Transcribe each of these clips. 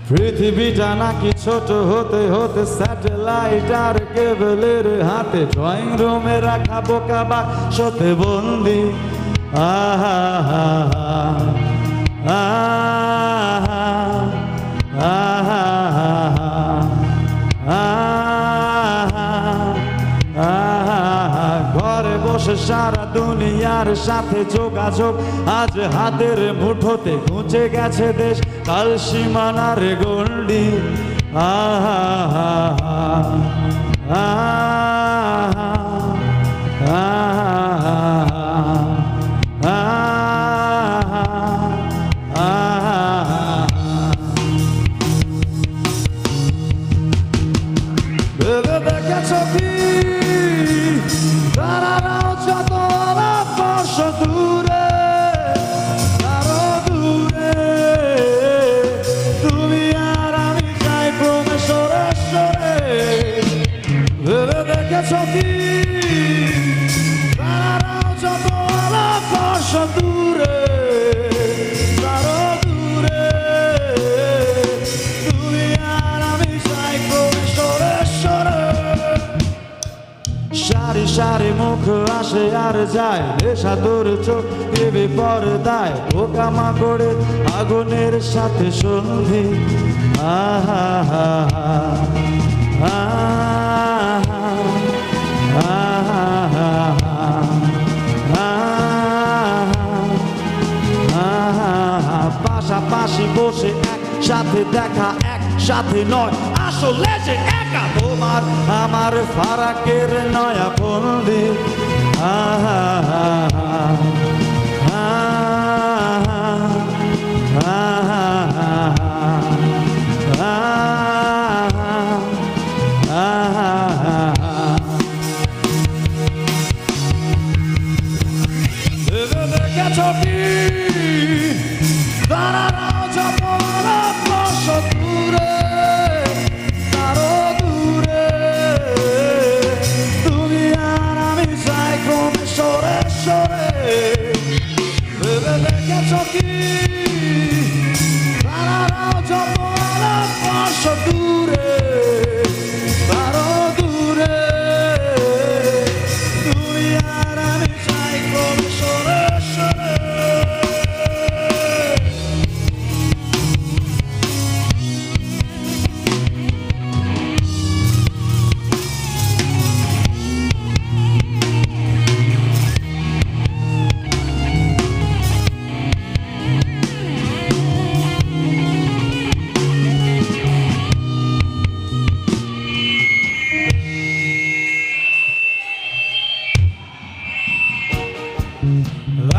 পৃথিবীটা নাকি ছোট হতে হতে স্যাটেলাইট আর কেবলের হাতে ড্রয়িং রুমে রাখা বোকা বাক্সতে বন্দি আহা আহা আহা আহা ঘরে বসে সারা দুনিয়ার সাথে যোগাযোগ আজ হাতের মুঠোতে ঘুচে গেছে দেশ কাল সীমানার গণ্ডি আহা আহা দেখেছো কি তারারাও যত বর্ষ দূরে আরো দূরে তুমি আর আমি যাই ক্রমে সরে সরে ভেবে দেখেছো কি তারারাও যত বর্ষ দূরে আরো দূরে তুমি আর আমি যাই ক্রমে সরে সরে সারি সারি মুখ আসে আর যায় নেশা তোর চোখ দেবে পর্দায় বোকা মাকড়ে আগুনের সাথে সন্ধি আহা পাশাপাশি বসে একসাথে দেখা একসাথে নয় আসলে যে একা তোমার আমার ফারাকের নয়া বন্দি আহা দেখেছো কি তারারাও যত বর্ষ দূরে আরো দূরে তুমি আর আমি যাই ক্রমে সরে সরে ভেবে দেখেছো কি তারারাও যত বর্ষ দূরে আরো দূরে তুমি আর আমি যাই ক্রমে সরে সরে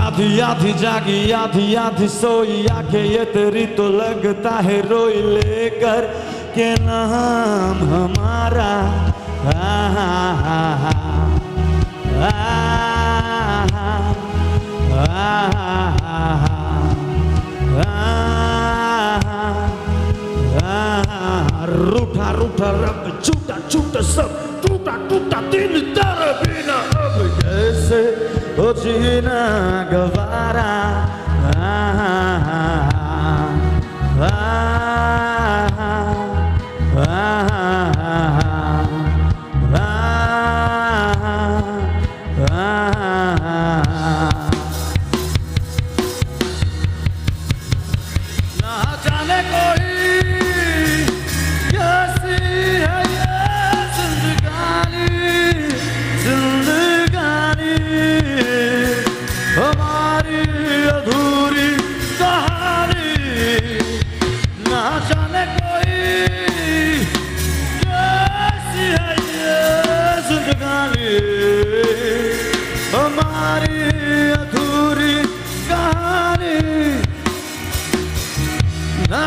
आधी आधी जागी आधी आधी सोई आंखें ये तेरी तो लगता है रोई लेकर के नाम हमारा रूठा रूठा रब छूटा छूटा सब टूटा टूटा दिल तेरे बिना अब कैसे हो जीना गवारा ना जाने कोई कैसी है ये जिंदगानी जिंदगानी हमारी अधूरी कहानी ना जाने कोई कैसी है ये जिंदगानी हमारी अधूरी कहानी ना